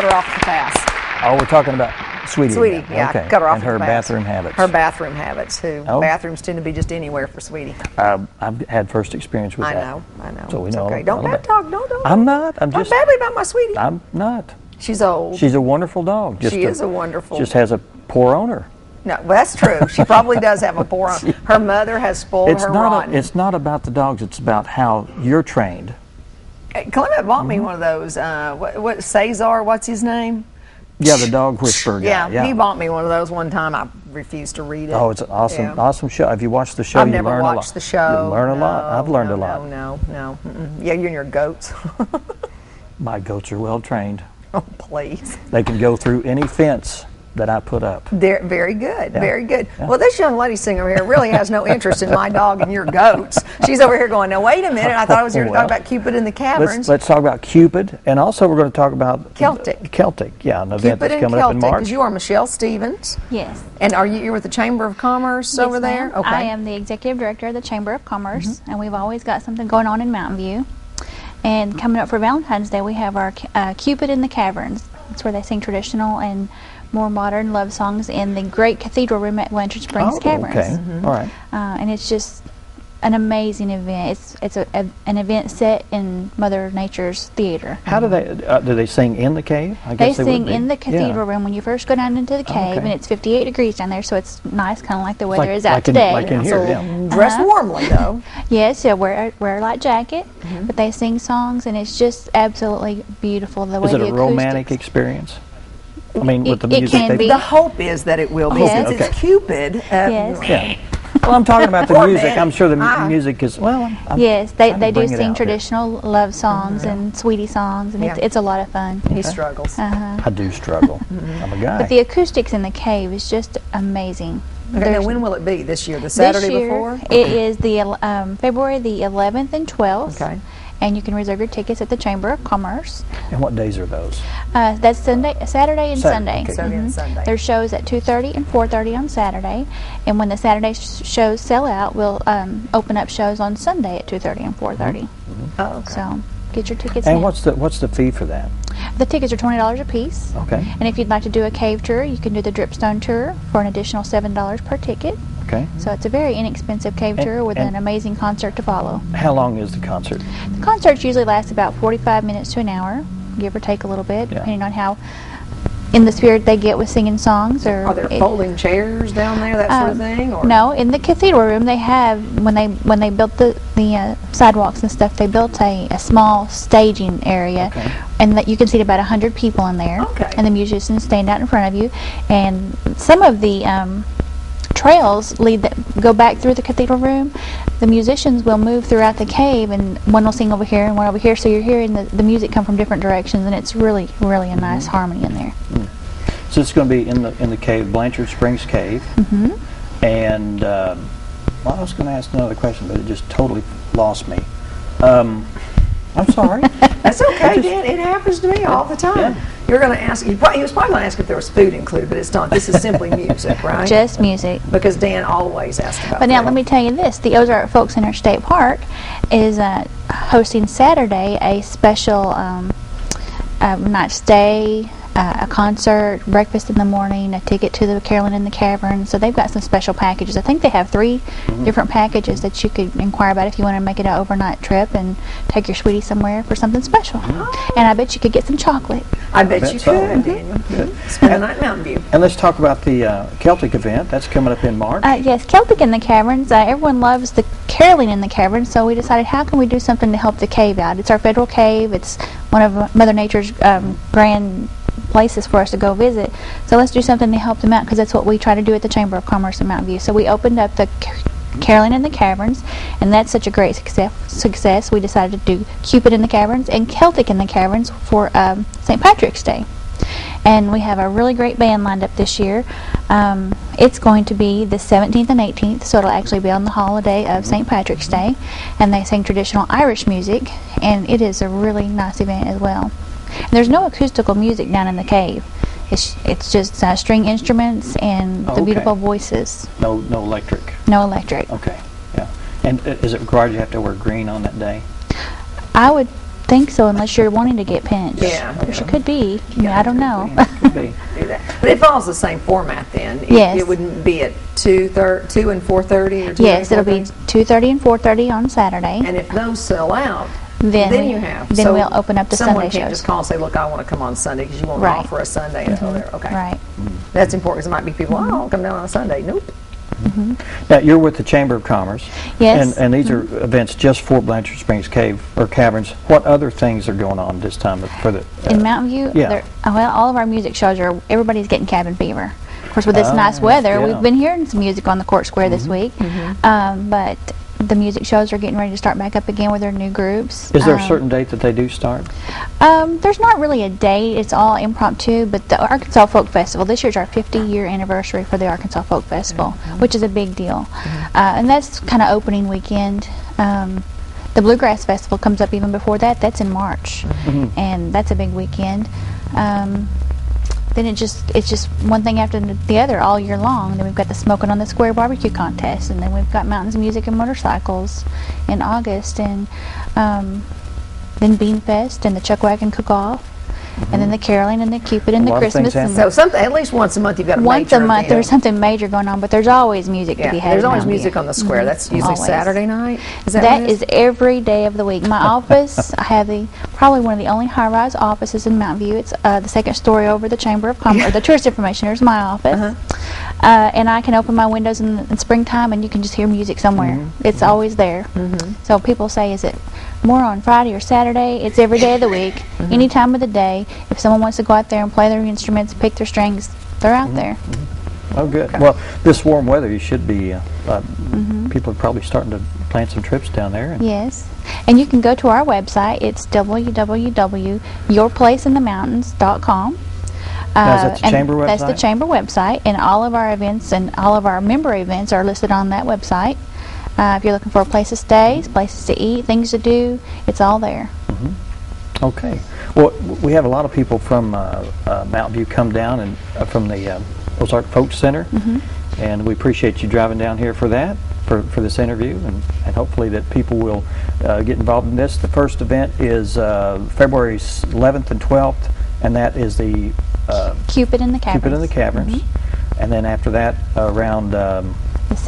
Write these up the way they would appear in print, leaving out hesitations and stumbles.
cut her off the pass. Oh, we're talking about Sweetie. Sweetie, now. yeah, Okay. cut her off And her the pass. bathroom habits. Her bathroom habits, too. Oh. Bathrooms tend to be just anywhere for Sweetie. I've had first experience with I that. know, I know. So we It's know. okay. Don't bad talk. Don't. I'm not. I'm Talk just. badly about my Sweetie. I'm not. She's old. She's a wonderful dog. She is a wonderful. Just has a poor owner. No, well, that's true. She probably does have a poor. Her mother has spoiled her rotten. It's not about the dogs. It's about how you're trained. Clement bought me one of those. What Cesar? What's his name? Yeah, the dog whisperer guy. Yeah, he bought me one of those one time. I refused to read it. Oh, it's an awesome show. Have you watched the show? I've you never learn watched the show. You learn a lot. I've learned a lot. No. Yeah, you and your goats. My goats are well trained. Oh, please. They can go through any fence that I put up. They're very good, Yeah. very good. Yeah. Well, this young lady sitting over here really has no interest in my dog and your goats. She's over here going, now wait a minute, I thought I was here to talk about Cupid in the Caverns. Let's talk about Cupid, and also we're going to talk about Celtic. Celtic, yeah, an event Cupid that's and coming up in Celtic, March. because you are Michelle Stevens. Yes. And you're with the Chamber of Commerce over there? Okay. I am the executive director of the Chamber of Commerce, and we've always got something going on in Mountain View. And coming up for Valentine's Day, we have our Cupid in the Caverns. That's where they sing traditional and more modern love songs in the great cathedral room at Blanchard Springs Caverns. Okay, all right. And it's just an amazing event. It's an event set in Mother Nature's theater. How do they sing in the cave? I They guess sing would be. in the cathedral room when you first go down into the cave, and it's 58 degrees down there, so it's nice, kind of like the weather is out today. Like in here, So yeah. dress warmly, though. Yes, yeah, wear a light jacket, but they sing songs, and it's just absolutely beautiful. The way Is it the a romantic acoustics- experience? I mean, with the it music can they be. The hope is that it will be. Yes. Since Okay. it's Cupid. Yes. Yeah. Well, I'm talking about the Poor music. Betty. I'm sure the music is, well, I'm Yes, trying to they do bring it sing out here. traditional love songs and sweetie songs, and Yeah. it's a lot of fun. He struggles. I do struggle. I'm a guy. But the acoustics in the cave is just amazing. Okay, now There's- when will it be? This year? The Saturday this year, before? It is the February the 11th and 12th. Okay. And you can reserve your tickets at the Chamber of Commerce. And what days are those? That's Saturday and Saturday, Sunday. okay. Saturday and Sunday. There's shows at 2:30 and 4:30 on Saturday, and when the Saturday shows sell out, we'll open up shows on Sunday at 2:30 and 4:30. Oh, okay. So get your tickets And now. what's the fee for that? The tickets are $20 a piece. Okay. And if you'd like to do a cave tour, you can do the Dripstone tour for an additional $7 per ticket. Okay. So it's a very inexpensive cave tour with an amazing concert to follow. How long is the concert? The concerts usually last about 45 minutes to an hour, give or take a little bit, Yeah. depending on how in the spirit they get with singing songs. Or Are there folding chairs down there, that sort of thing? Or? No, in the cathedral room they have, when they built the sidewalks and stuff, they built a small staging area, Okay. and that you can seat about 100 people in there. Okay. And the musicians stand out in front of you, and some of the trails go back through the cathedral room. The musicians will move throughout the cave, and one will sing over here and one over here, so you're hearing the music come from different directions, and it's really a nice harmony in there. So it's going to be in the cave, Blanchard Springs Cave. And well, I was going to ask another question, but it just totally lost me. I'm sorry. That's okay, Dan. It happens to me all the time. Yeah. You're going to ask. He was probably going to ask if there was food included, but it's not. This is simply music, right? Just music. Because Dan always asks about. But now that. let me tell you this: the Ozark Folk Center State Park is hosting Saturday a special night stay, a concert, breakfast in the morning, a ticket to the Carolyn in the Cavern. So they've got some special packages. I think they have 3 different packages that you could inquire about if you want to make it an overnight trip and take your sweetie somewhere for something special. And I bet you could get some chocolate. I bet you so. could, Daniel. Spend the night in Mountain View. And let's talk about the Celtic event. That's coming up in March. Yes, Celtic in the Caverns. Everyone loves the Caroling in the Caverns, so we decided how can we do something to help the cave out. It's our federal cave. It's one of Mother Nature's grand places for us to go visit. So let's do something to help them out, because that's what we try to do at the Chamber of Commerce in Mountain View. So we opened up the Caroling in the Caverns, and that's such a great success. We decided to do Cupid in the Caverns and Celtic in the Caverns for St. Patrick's Day. And we have a really great band lined up this year. It's going to be the 17th and 18th, so it'll actually be on the holiday of St. Patrick's Day. And they sing traditional Irish music, and it is a really nice event as well. And there's no acoustical music down in the cave. It's just string instruments and the beautiful voices. No electric. No electric. Okay, yeah. And is it required you have to wear green on that day? I would think so, unless you're wanting to get pinched. Yeah. Which it could be. I don't know. Could be. Do that. But it follows the same format then. Yes. It wouldn't be at 2 and 4:30 or 2 Yes, and it'll be 4:30? 2:30 and 4:30 on Saturday. And if those sell out, Then you have. then so we'll open up the someone Sunday can't shows. just call and say, look, I want to come on Sunday because you want Right. off for a Sunday. And go there. Okay. Right. That's important because there might be people, oh, I'll come down on a Sunday. Nope. Now, you're with the Chamber of Commerce. Yes. And these are events just for Blanchard Springs Cave or Caverns. What other things are going on this time for the... In Mountain View, Yeah. well, all of our music shows everybody's getting cabin fever. Of course, with this nice Oh, weather, yeah. we've been hearing some music on the Court Square this week. But the music shows are getting ready to start back up again with their new groups. Is there a certain date that they do start? There's not really a date. It's all impromptu, but the Arkansas Folk Festival, this year's our 50-year anniversary for the Arkansas Folk Festival, which is a big deal. And that's kind of opening weekend. The Bluegrass Festival comes up even before that. That's in March, and that's a big weekend. Then it's just one thing after the other all year long. Then we've got the Smoking on the Square barbecue contest, and then we've got Mountains Music and Motorcycles in August, and then Bean Fest and the Chuck Wagon Cook-Off, and then the caroling and the Cupid and A the lot of things Christmas. And So something, at least once a month you've got a once major a month event. there's something major going on, but there's always music to be had. There's in always Mountain music View. on the square. That's usually Always. Saturday night. Is that That what it is every day of the week. My office, I have probably one of the only high-rise offices in Mountain View. It's the second story over the Chamber of Commerce, or the Tourist Information Center is my office. And I can open my windows in springtime and you can just hear music somewhere. It's always there. So people say, is it more on Friday or Saturday? It's every day of the week, any time of the day. If someone wants to go out there and play their instruments, pick their strings, they're out there. Oh, good. Well, this warm weather, you should be, people are probably starting to plan some trips down there. And Yes. And you can go to our website. It's www.yourplaceinthemountains.com. Now, is that the and Chamber website? That's the Chamber website, and all of our events and all of our member events are listed on that website. If you're looking for a place to stay, places to eat, things to do, it's all there. Okay. Well, we have a lot of people from Mountain View come down and from the Ozark Folk Center, and we appreciate you driving down here for that, for this interview, and hopefully that people will get involved in this. The first event is February 11th and 12th, and that is the Cupid in the Caverns. Cupid in the Caverns. And then after that, around The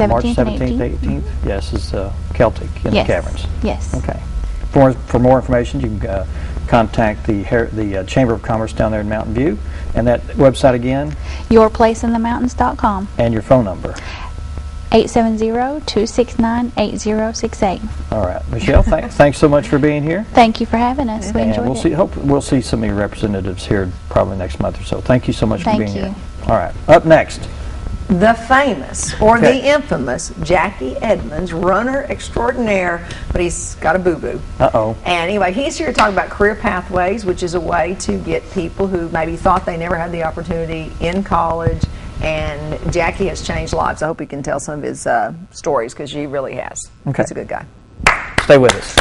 March 17th and 17th, 18th, yes, is Celtic in the Caverns. Yes. Okay. For more information, you can contact the Chamber of Commerce down there in Mountain View, and that website again, Yourplaceinthemountains.com. and your phone number. 870-269-8068. All right, Michelle, thanks so much for being here. Thank you for having us. We And enjoyed we'll see some of your representatives here probably next month or so. Thank you so much for Thank being you. here. All right, up next. The famous, or Okay. the infamous, Jackie Edmonds, runner extraordinaire, but he's got a boo-boo. Uh-oh. And anyway, he's here to talk about career pathways, which is a way to get people who maybe thought they never had the opportunity in college. And Jackie has changed lives. I hope he can tell some of his stories, because he really has. Okay. He's a good guy. Stay with us.